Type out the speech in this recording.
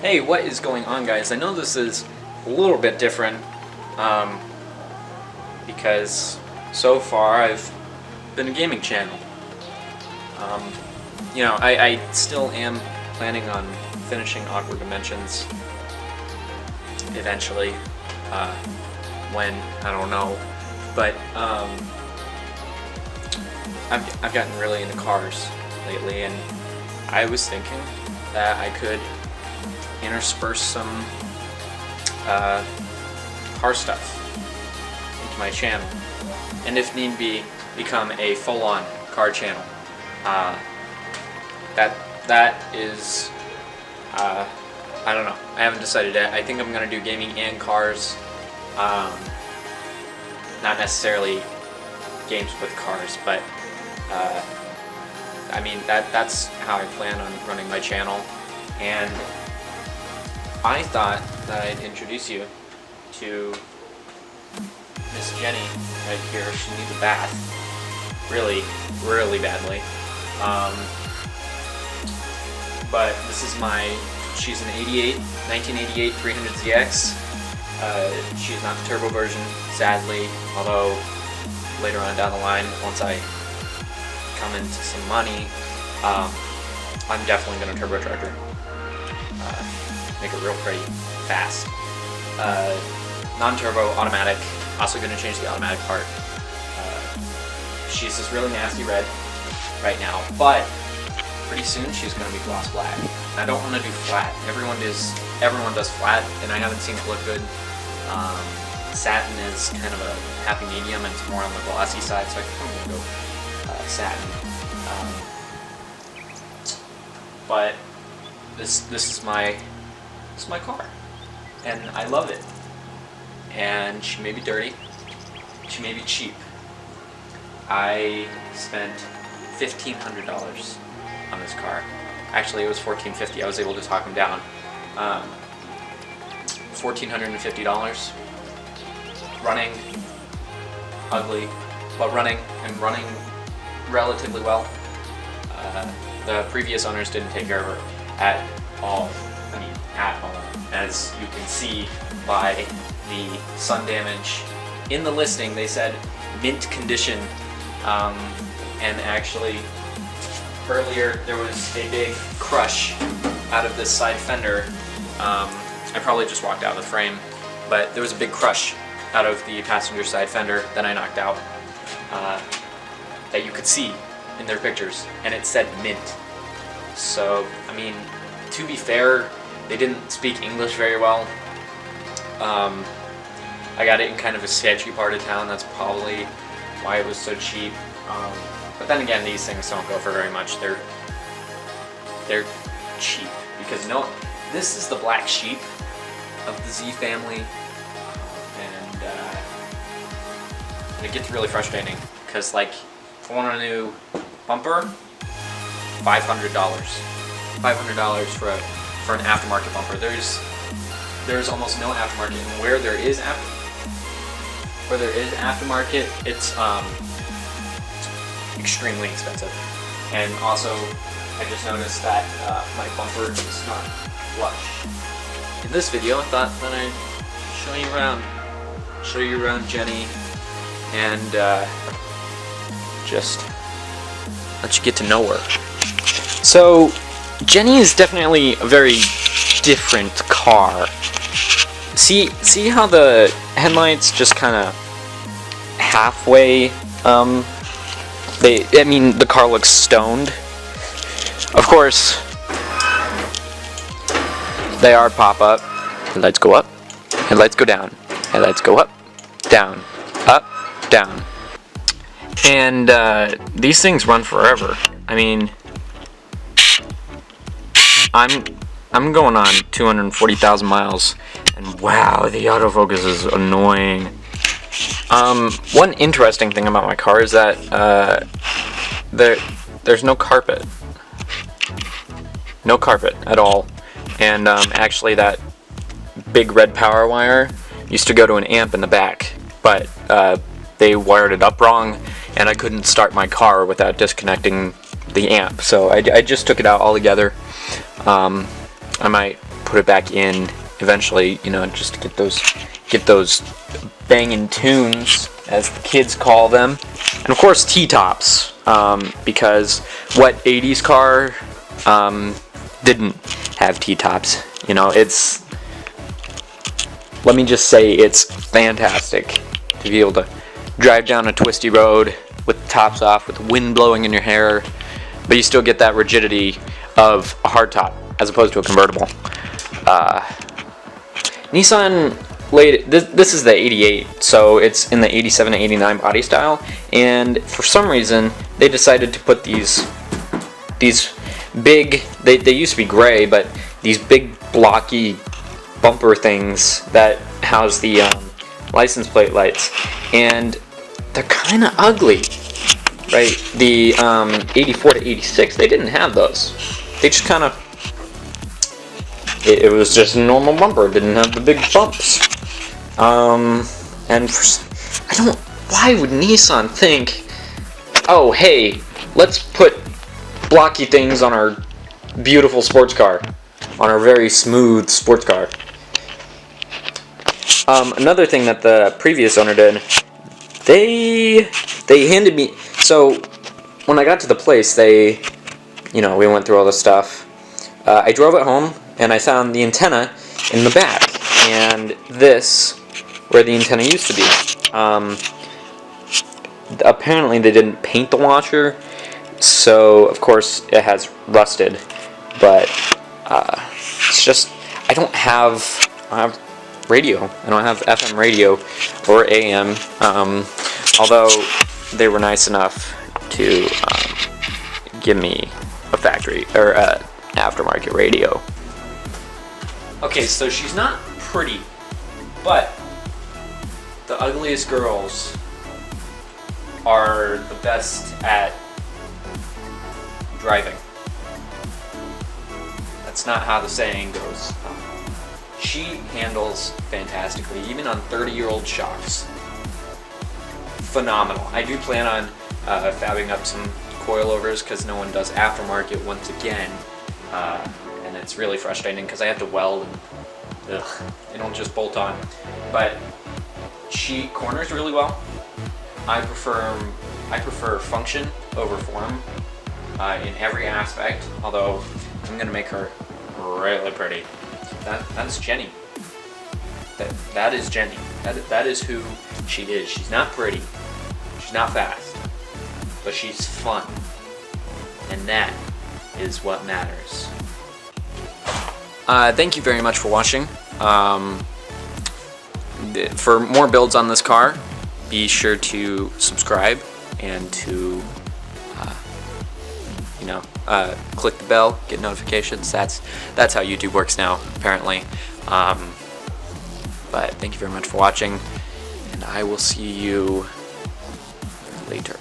Hey, what is going on, guys? I know this is a little bit different because so far I've been a gaming channel. I still am planning on finishing Awkward Dimensions eventually. When, I don't know. But I've gotten really into cars lately, and I was thinking that I could intersperse some car stuff into my channel, and if need be, become a full-on car channel. That is, I don't know. I haven't decided yet. I think I'm gonna do gaming and cars. Not necessarily games with cars, but I mean that's how I plan on running my channel. And I thought that I'd introduce you to Miss Jenny right here. She needs a bath, really, really badly. But this is she's an 1988 300ZX. She's not the turbo version, sadly, although later on down the line, once I come into some money, I'm definitely going to turbocharge her. Make it real pretty fast. Non-turbo, automatic. Also going to change the automatic part. She's this really nasty red right now, but pretty soon she's going to be gloss black. I don't want to do flat. Everyone does flat, and I haven't seen it look good. Satin is kind of a happy medium, and it's more on the glossy side, so I think I'm going to go satin. But this is my car, and I love it. And she may be dirty, she may be cheap. I spent $1,500 on this car. Actually, it was $1,450. I was able to talk him down. $1,450. Running ugly, but running relatively well. The previous owners didn't take care of her at all. I mean, at all. As you can see by the sun damage in the listing, they said mint condition. And actually, earlier there was a big crush out of this side fender. I probably just walked out of the frame, but there was a big crush out of the passenger side fender that I knocked out, that you could see in their pictures, and it said mint. So, I mean, to be fair, they didn't speak English very well. I got it in kind of a sketchy part of town. That's probably why it was so cheap. But then again, these things don't go for very much. They're cheap because this is the black sheep of the Z family, and it gets really frustrating because, like, if I want a new bumper, $500 for an aftermarket bumper. There's almost no aftermarket, and where there is aftermarket, it's extremely expensive. And also, I just noticed that my bumper is not flush. In this video, I thought that I'd show you around Jenny, and just let you get to know her. So, Jenny is definitely a very different car. See how the headlights just kind of halfway, the car looks stoned. Of course, they are pop-up. Headlights go up, headlights go down, headlights go up, down, down. And these things run forever. I mean, I'm going on 240,000 miles, and wow, the autofocus is annoying. One interesting thing about my car is that there's no carpet. No carpet at all. And actually that big red power wire used to go to an amp in the back, but they wired it up wrong, and I couldn't start my car without disconnecting the amp, so I just took it out altogether. I might put it back in eventually, you know, just to get those banging tunes, as the kids call them. And of course T-tops, because what 80s car didn't have T-tops? You know, let me just say, it's fantastic to be able to drive down a twisty road with the tops off, with the wind blowing in your hair, but you still get that rigidity of a hardtop as opposed to a convertible. Nissan this is the 88, so it's in the 87 to 89 body style, and for some reason they decided to put these big, they used to be gray, but these big blocky bumper things that house the license plate lights, and they're kind of ugly, right? The 84 to 86, they didn't have those. They just kind of, it was just a normal bumper. It didn't have the big bumps. And why would Nissan think, oh hey, let's put blocky things on our beautiful sports car, on our very smooth sports car. Another thing that the previous owner did, they handed me, so when I got to the place, we went through all the stuff. I drove it home and I found the antenna in the back, and this, where the antenna used to be. Apparently they didn't paint the washer, so of course it has rusted, but it's just, I don't have radio. I don't have FM radio or AM, although they were nice enough to give me a factory or aftermarket radio. Okay, so she's not pretty, but the ugliest girls are the best at driving. That's not how the saying goes. She handles fantastically, even on 30-year-old shocks. Phenomenal. I do plan on fabbing up some coilovers because no one does aftermarket once again, and it's really frustrating because I have to weld and they don't just bolt on. But she corners really well. I prefer function over form in every aspect, although I'm gonna make her really pretty. That's Jenny. That is Jenny. That is who she is. She's not pretty. She's not fast. But she's fun. And that is what matters. Thank you very much for watching. For more builds on this car, be sure to subscribe and to click the bell, get notifications. That's how YouTube works now, apparently. But thank you very much for watching, and I will see you later.